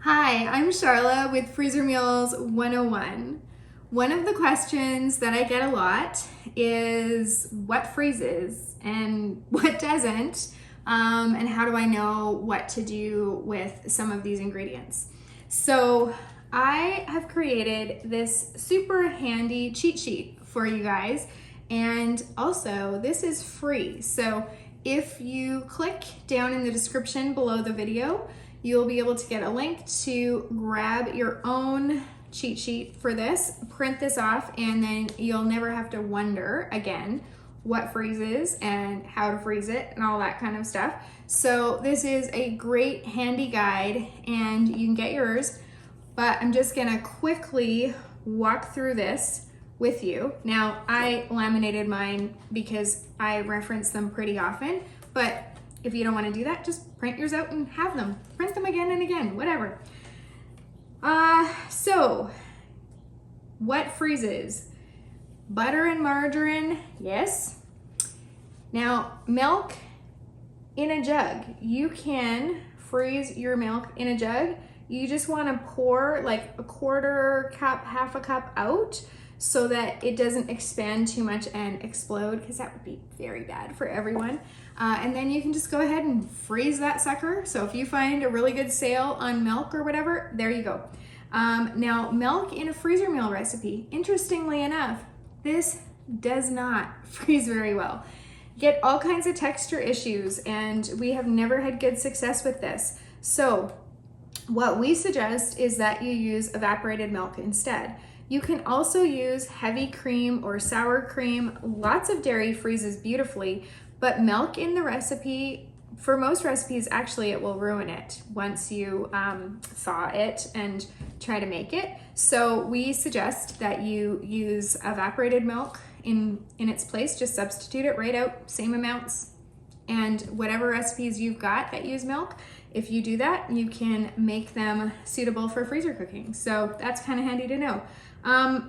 Hi, I'm Charla with Freezer Meals 101. One of the questions that I get a lot is what freezes and what doesn't, and how do I know what to do with some of these ingredients. So I have created this super handy cheat sheet for you guys, and also this is free. So if you click down in the description below the video, you'll be able to get a link to grab your own cheat sheet for this, print this off, and then you'll never have to wonder again what freezes and how to freeze it and all that kind of stuff. So this is a great handy guide and you can get yours, but I'm just gonna quickly walk through this with you. Now, I laminated mine because I reference them pretty often, but if you don't want to do that, just print yours out and have them. Print them again and again, whatever. So, what freezes? Butter and margarine, yes. Now, milk in a jug. You can freeze your milk in a jug. You just want to pour like a quarter cup, half a cup out so that it doesn't expand too much and explode, because that would be very bad for everyone. And then you can just go ahead and freeze that sucker. So if you find a really good sale on milk or whatever, there you go. Now, milk in a freezer meal recipe, interestingly enough, this does not freeze very well. You get all kinds of texture issues, and we have never had good success with this. So what we suggest is that you use evaporated milk instead. You can also use heavy cream or sour cream. Lots of dairy freezes beautifully, but milk in the recipe, for most recipes, actually it will ruin it once you thaw it and try to make it. So we suggest that you use evaporated milk in its place. Just substitute it right out, same amounts. And whatever recipes you've got that use milk, if you do that, you can make them suitable for freezer cooking. So that's kind of handy to know.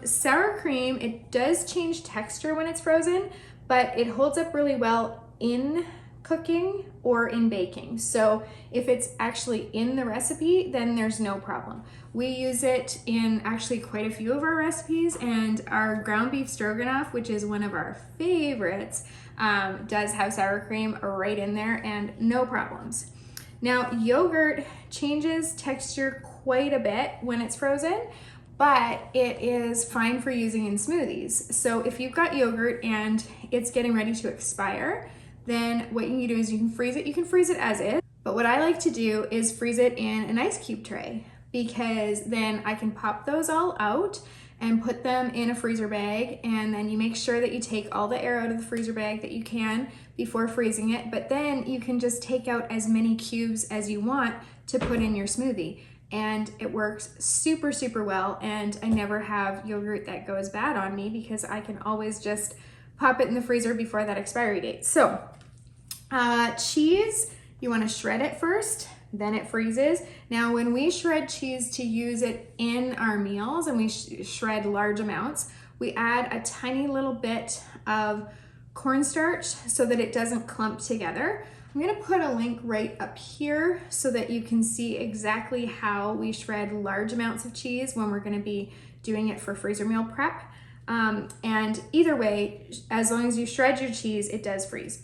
Sour cream, it does change texture when it's frozen, but it holds up really well in cooking or in baking. So if it's actually in the recipe, then there's no problem. We use it in actually quite a few of our recipes, and our ground beef stroganoff, which is one of our favorites, does have sour cream right in there and no problems. Now, yogurt changes texture quite a bit when it's frozen, but it is fine for using in smoothies. So if you've got yogurt and it's getting ready to expire, then what you can do is you can freeze it. You can freeze it as is, but what I like to do is freeze it in an ice cube tray, because then I can pop those all out and put them in a freezer bag, and then you make sure that you take all the air out of the freezer bag that you can before freezing it, but then you can just take out as many cubes as you want to put in your smoothie. And it works super, super well, and I never have yogurt that goes bad on me because I can always just pop it in the freezer before that expiry date. So cheese, you want to shred it first, then it freezes. Now, when we shred cheese to use it in our meals and we shred large amounts, we add a tiny little bit of cornstarch so that it doesn't clump together. I'm gonna put a link right up here so that you can see exactly how we shred large amounts of cheese when we're gonna be doing it for freezer meal prep. And either way, as long as you shred your cheese, it does freeze.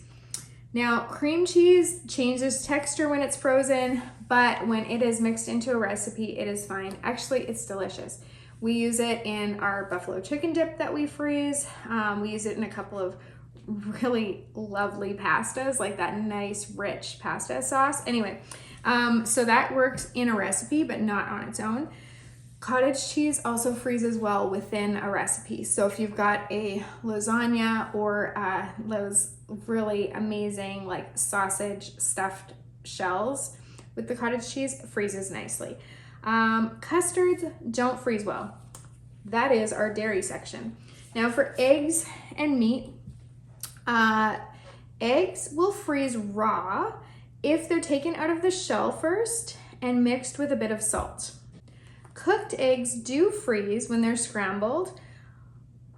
Now, cream cheese changes texture when it's frozen, but when it is mixed into a recipe, it is fine. Actually, it's delicious. We use it in our buffalo chicken dip that we freeze. We use it in a couple of really lovely pastas, like that nice rich pasta sauce. Anyway, so that works in a recipe, but not on its own. Cottage cheese also freezes well within a recipe. So if you've got a lasagna or those really amazing like sausage stuffed shells with the cottage cheese, freezes nicely. Custards don't freeze well. That is our dairy section. Now for eggs and meat, eggs will freeze raw if they're taken out of the shell first and mixed with a bit of salt. Cooked eggs do freeze when they're scrambled,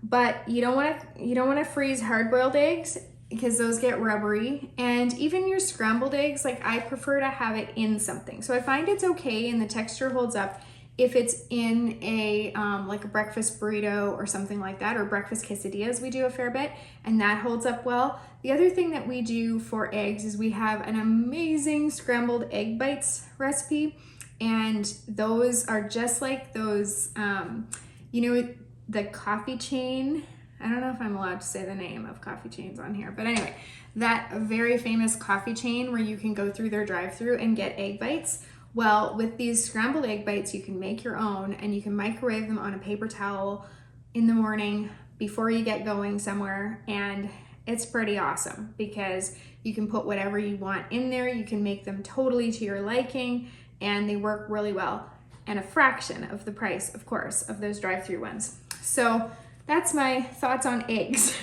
but you don't want to freeze hard-boiled eggs. because those get rubbery. And even your scrambled eggs, like I prefer to have it in something. So I find it's okay and the texture holds up if it's in a like a breakfast burrito or something like that, or breakfast quesadillas we do a fair bit, and that holds up well. The other thing that we do for eggs is we have an amazing scrambled egg bites recipe, and those are just like those, you know, the coffee chain. I don't know if I'm allowed to say the name of coffee chains on here, but anyway, that very famous coffee chain where you can go through their drive-through and get egg bites. Well, with these scrambled egg bites, you can make your own, and you can microwave them on a paper towel in the morning before you get going somewhere. And it's pretty awesome because you can put whatever you want in there. You can make them totally to your liking, and they work really well. And a fraction of the price, of course, of those drive-through ones. So that's my thoughts on eggs.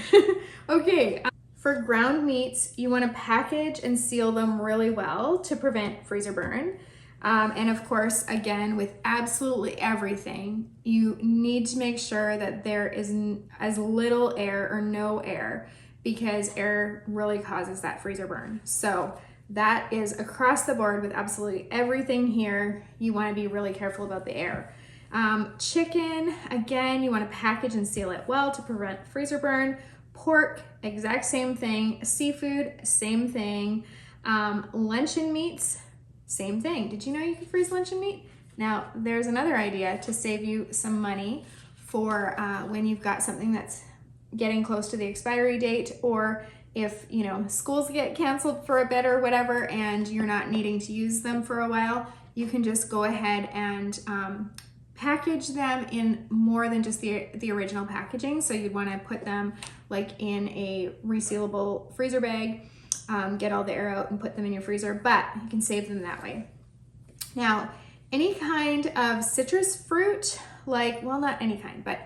Okay. For ground meats, you want to package and seal them really well to prevent freezer burn. And of course, again, with absolutely everything, you need to make sure that there is as little air or no air, because air really causes that freezer burn. So that is across the board with absolutely everything here. You want to be really careful about the air. Chicken, again, you want to package and seal it well to prevent freezer burn. Pork, exact same thing. Seafood, same thing. Luncheon meats, same thing. Did you know you could freeze luncheon meat? Now, there's another idea to save you some money for when you've got something that's getting close to the expiry date, or if, you know, schools get canceled for a bit or whatever and you're not needing to use them for a while, you can just go ahead and package them in more than just the original packaging. So you'd want to put them like in a resealable freezer bag, get all the air out and put them in your freezer, but you can save them that way. Now, any kind of citrus fruit, like, well, not any kind, but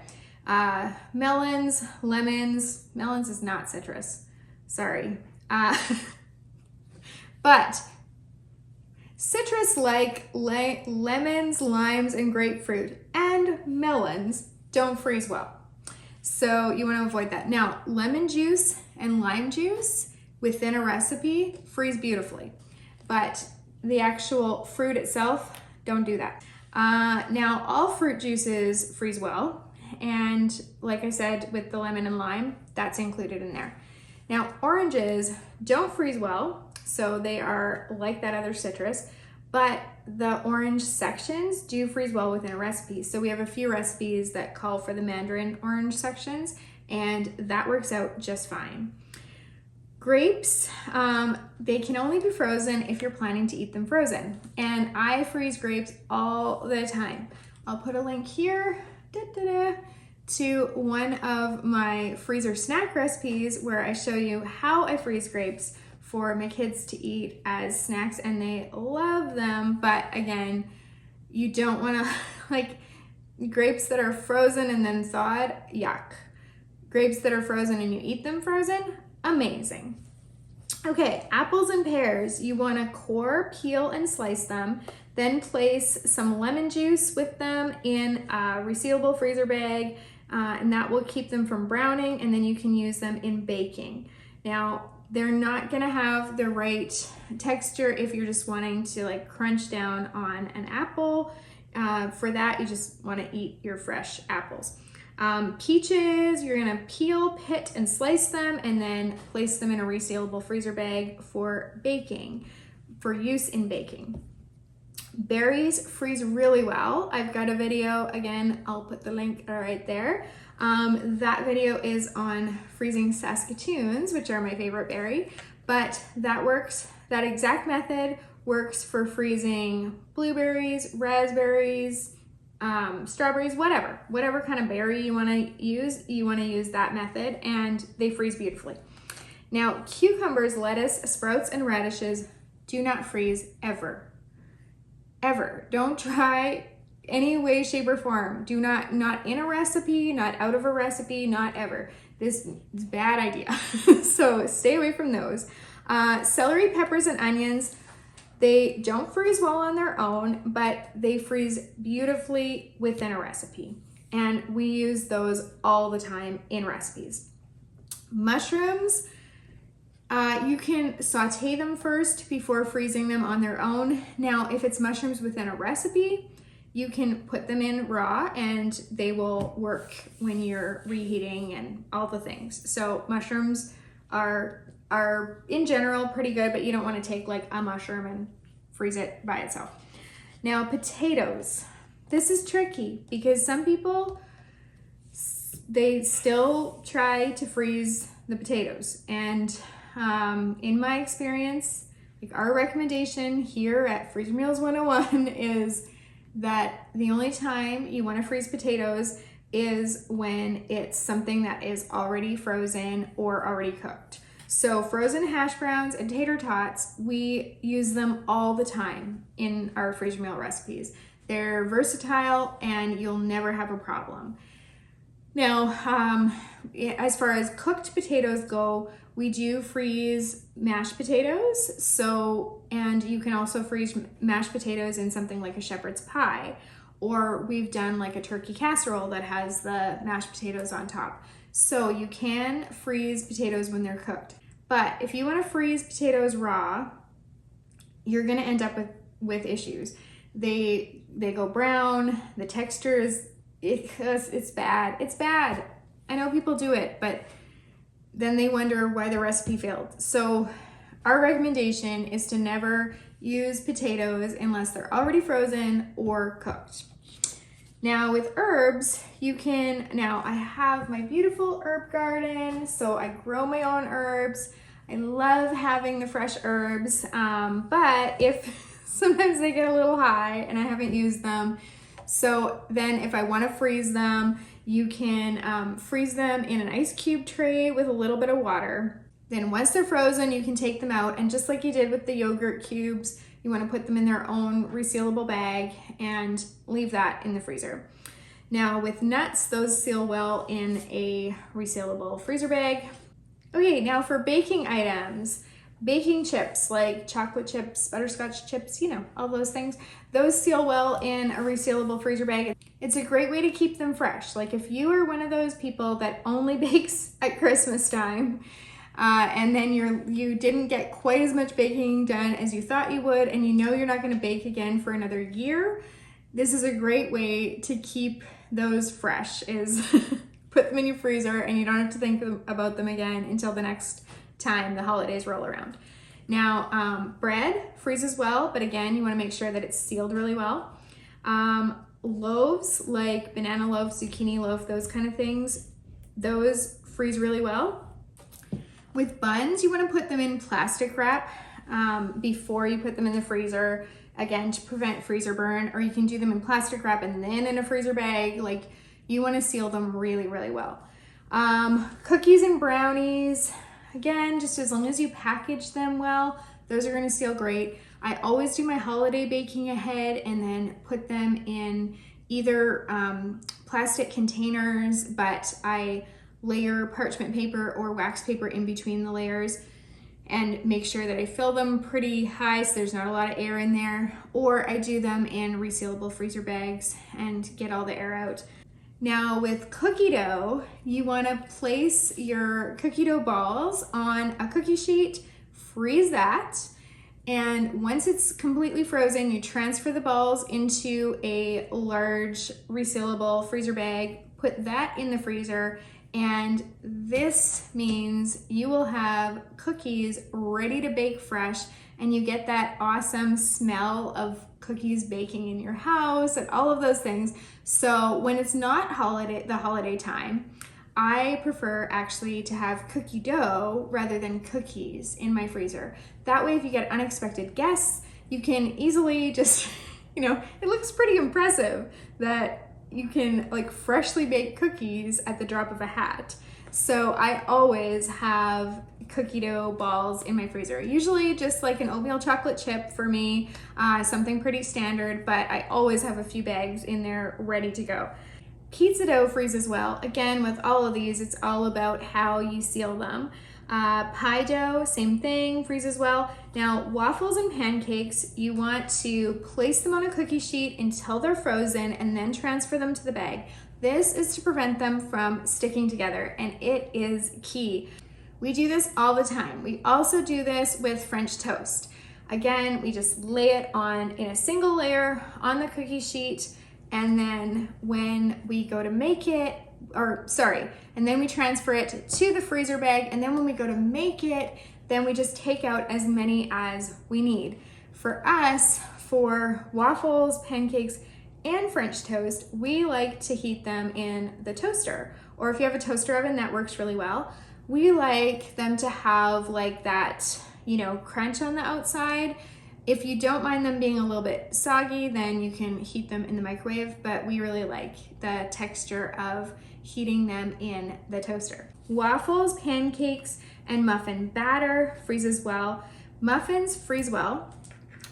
melons, lemons. Melons is not citrus, sorry. But citrus like lemons, limes, and grapefruit and melons don't freeze well. So you want to avoid that. Now, lemon juice and lime juice within a recipe freeze beautifully, but the actual fruit itself, don't do that. Now, all fruit juices freeze well, and like I said, with the lemon and lime, that's included in there. Now, oranges don't freeze well, so they are like that other citrus, but the orange sections do freeze well within a recipe. So we have a few recipes that call for the mandarin orange sections, and that works out just fine. Grapes, they can only be frozen if you're planning to eat them frozen. And I freeze grapes all the time. I'll put a link here to one of my freezer snack recipes where I show you how I freeze grapes for my kids to eat as snacks, and they love them. But again, you don't want to, like, grapes that are frozen and then thawed, yuck. Grapes that are frozen and you eat them frozen, amazing. Okay, apples and pears, you want to core, peel, and slice them, then place some lemon juice with them in a resealable freezer bag, and that will keep them from browning, and then you can use them in baking. Now, they're not gonna have the right texture if you're just wanting to like crunch down on an apple. For that, you just wanna eat your fresh apples. Peaches, you're gonna peel, pit, and slice them, and then place them in a resealable freezer bag for baking, for use in baking. Berries freeze really well. I've got a video, again, I'll put the link right there. That video is on freezing Saskatoons, which are my favorite berry, but that works, that exact method works for freezing blueberries, raspberries, strawberries, whatever kind of berry you want to use that method, and they freeze beautifully. Now, cucumbers, lettuce, sprouts, and radishes do not freeze ever. Ever. Don't try any way, shape, or form. Do not in a recipe, not out of a recipe, not ever. This is a bad idea. So stay away from those. Celery, peppers, and onions, they don't freeze well on their own, but they freeze beautifully within a recipe. And we use those all the time in recipes. Mushrooms, You can saute them first before freezing them on their own. Now, if it's mushrooms within a recipe, you can put them in raw and they will work when you're reheating and all the things. So mushrooms are in general pretty good, but you don't want to take like a mushroom and freeze it by itself. Now, potatoes. This is tricky because some people, they still try to freeze the potatoes. And in my experience, like our recommendation here at Freezer Meals 101 is that the only time you want to freeze potatoes is when it's something that is already frozen or already cooked. So frozen hash browns and tater tots, we use them all the time in our freezer meal recipes. They're versatile and you'll never have a problem. Now, as far as cooked potatoes go, we do freeze mashed potatoes. And you can also freeze mashed potatoes in something like a shepherd's pie, or we've done like a turkey casserole that has the mashed potatoes on top. So you can freeze potatoes when they're cooked. But if you want to freeze potatoes raw, you're going to end up with issues. They go brown, the texture is, it's bad. It's bad. I know people do it, but then they wonder why the recipe failed. So our recommendation is to never use potatoes unless they're already frozen or cooked. Now with herbs, I have my beautiful herb garden, so I grow my own herbs. I love having the fresh herbs, but if sometimes they get a little high and I haven't used them, so then if I want to freeze them, you can freeze them in an ice cube tray with a little bit of water. Then once they're frozen, you can take them out, and just like you did with the yogurt cubes, you want to put them in their own resealable bag and leave that in the freezer. Now with nuts, those seal well in a resealable freezer bag. Okay, now for baking items, baking chips like chocolate chips, butterscotch chips, all those things, those seal well in a resealable freezer bag. It's a great way to keep them fresh. Like if you are one of those people that only bakes at Christmas time, and then you didn't get quite as much baking done as you thought you would, and you're not going to bake again for another year, this is a great way to keep those fresh, is put them in your freezer and you don't have to think about them again until the next time the holidays roll around. Now, bread freezes well, but again, you want to make sure that it's sealed really well. Loaves like banana loaf, zucchini loaf, those kind of things, those freeze really well. With buns, you want to put them in plastic wrap before you put them in the freezer, again, to prevent freezer burn, or you can do them in plastic wrap and then in a freezer bag. Like, you want to seal them really, really well. Cookies and brownies, again, just as long as you package them well, those are going to seal great. I always do my holiday baking ahead and then put them in either plastic containers, but I layer parchment paper or wax paper in between the layers and make sure that I fill them pretty high so there's not a lot of air in there, or I do them in resealable freezer bags and get all the air out. Now with cookie dough, you want to place your cookie dough balls on a cookie sheet, freeze that, and once it's completely frozen, you transfer the balls into a large resealable freezer bag, put that in the freezer, and this means you will have cookies ready to bake fresh, and you get that awesome smell of cookies baking in your house and all of those things. So when it's not the holiday time, I prefer actually to have cookie dough rather than cookies in my freezer. That way, if you get unexpected guests, you can easily just, it looks pretty impressive that you can like freshly bake cookies at the drop of a hat. So I always have cookie dough balls in my freezer, usually just like an oatmeal chocolate chip for me, something pretty standard, but I always have a few bags in there ready to go. Pizza dough freezes well. Again, with all of these, it's all about how you seal them. Pie dough, same thing, freezes well. Now, waffles and pancakes, you want to place them on a cookie sheet until they're frozen and then transfer them to the bag. This is to prevent them from sticking together, and it is key. We do this all the time. We also do this with French toast. Again, we just lay it on in a single layer on the cookie sheet, and then when we go to make it, and then we transfer it to the freezer bag, and then when we go to make it, then we just take out as many as we need. For us, for waffles, pancakes, and French toast, we like to heat them in the toaster. Or if you have a toaster oven, that works really well. We like them to have like that, crunch on the outside. If you don't mind them being a little bit soggy, then you can heat them in the microwave, but we really like the texture of heating them in the toaster. Waffles, pancakes, and muffin batter freezes well. Muffins freeze well.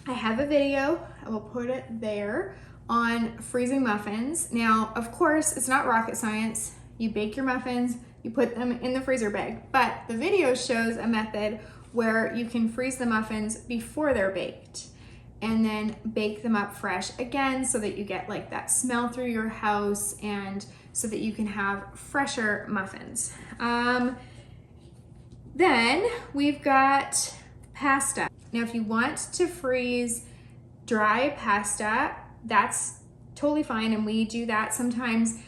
I have a video, I will put it there, on freezing muffins. Now, of course, it's not rocket science. You bake your muffins, you put them in the freezer bag, but the video shows a method where you can freeze the muffins before they're baked and then bake them up fresh again so that you get like that smell through your house and so that you can have fresher muffins. Then we've got pasta. Now, if you want to freeze dry pasta, that's totally fine, and we do that. Sometimes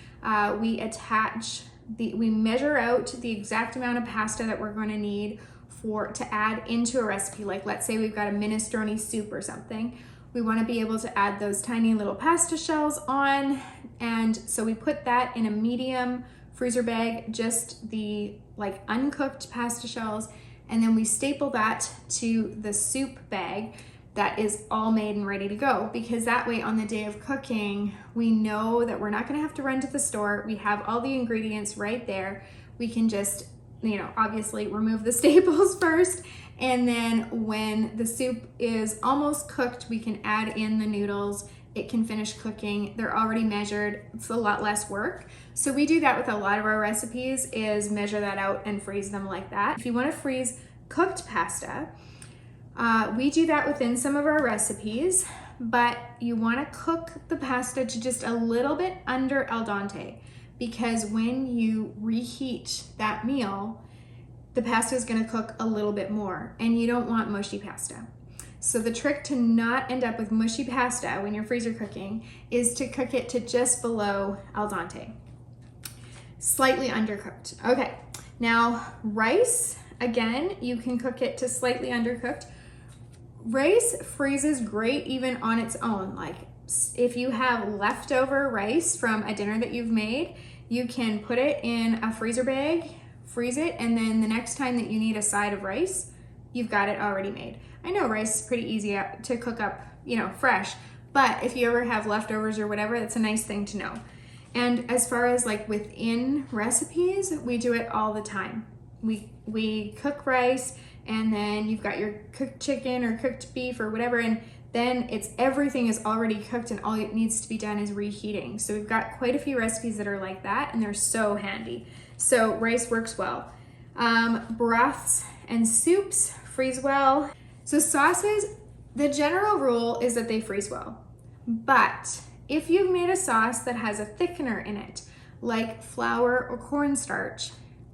we measure out the exact amount of pasta that we're going to need to add into a recipe. Like, let's say we've got a minestrone soup or something. We want to be able to add those tiny little pasta shells on, and so we put that in a medium freezer bag, just the like uncooked pasta shells, and then we staple that to the soup bag that is all made and ready to go, because that way on the day of cooking, we know that we're not going to have to run to the store. We have all the ingredients right there. We can just, obviously remove the staples first, and then when the soup is almost cooked, we can add in the noodles. It can finish cooking. They're already measured. It's a lot less work. So we do that with a lot of our recipes, is measure that out and freeze them like that. If you want to freeze cooked pasta, we do that within some of our recipes, but you want to cook the pasta to just a little bit under al dente, because when you reheat that meal, the pasta is going to cook a little bit more, and you don't want mushy pasta. So the trick to not end up with mushy pasta when you're freezer cooking is to cook it to just below al dente, slightly undercooked. Okay, now rice, again, you can cook it to slightly undercooked. Rice freezes great even on its own. Like, if you have leftover rice from a dinner that you've made, you can put it in a freezer bag, freeze it, and then the next time that you need a side of rice, you've got it already made. I know rice is pretty easy to cook up, fresh, but if you ever have leftovers or whatever, that's a nice thing to know. And as far as like within recipes, we do it all the time. We cook rice, and then you've got your cooked chicken or cooked beef or whatever, and then everything is already cooked, and all it needs to be done is reheating. So we've got quite a few recipes that are like that, and they're so handy. So rice works well. Broths and soups freeze well. So sauces, the general rule is that they freeze well. But if you've made a sauce that has a thickener in it, like flour or cornstarch,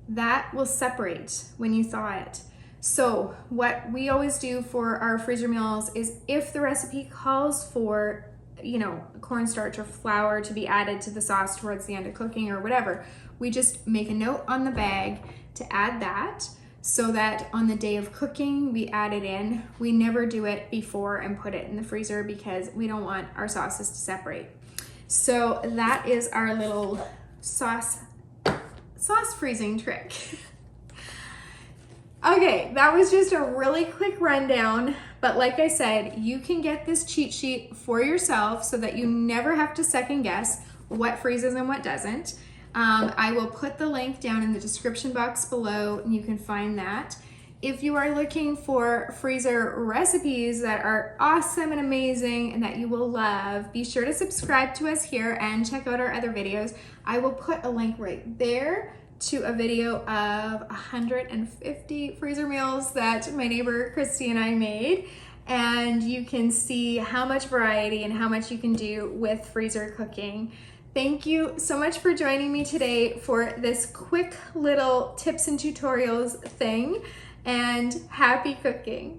that will separate when you thaw it. So what we always do for our freezer meals is, if the recipe calls for, cornstarch or flour to be added to the sauce towards the end of cooking or whatever, we just make a note on the bag to add that, so that on the day of cooking, we add it in. We never do it before and put it in the freezer, because we don't want our sauces to separate. So that is our little sauce freezing trick. Okay, that was just a really quick rundown, but like I said, you can get this cheat sheet for yourself so that you never have to second guess what freezes and what doesn't. I will put the link down in the description box below, and you can find that. If you are looking for freezer recipes that are awesome and amazing and that you will love, be sure to subscribe to us here and check out our other videos. I will put a link right there to a video of 150 freezer meals that my neighbor Christy and I made, and you can see how much variety and how much you can do with freezer cooking. Thank you so much for joining me today for this quick little tips and tutorials thing, and happy cooking.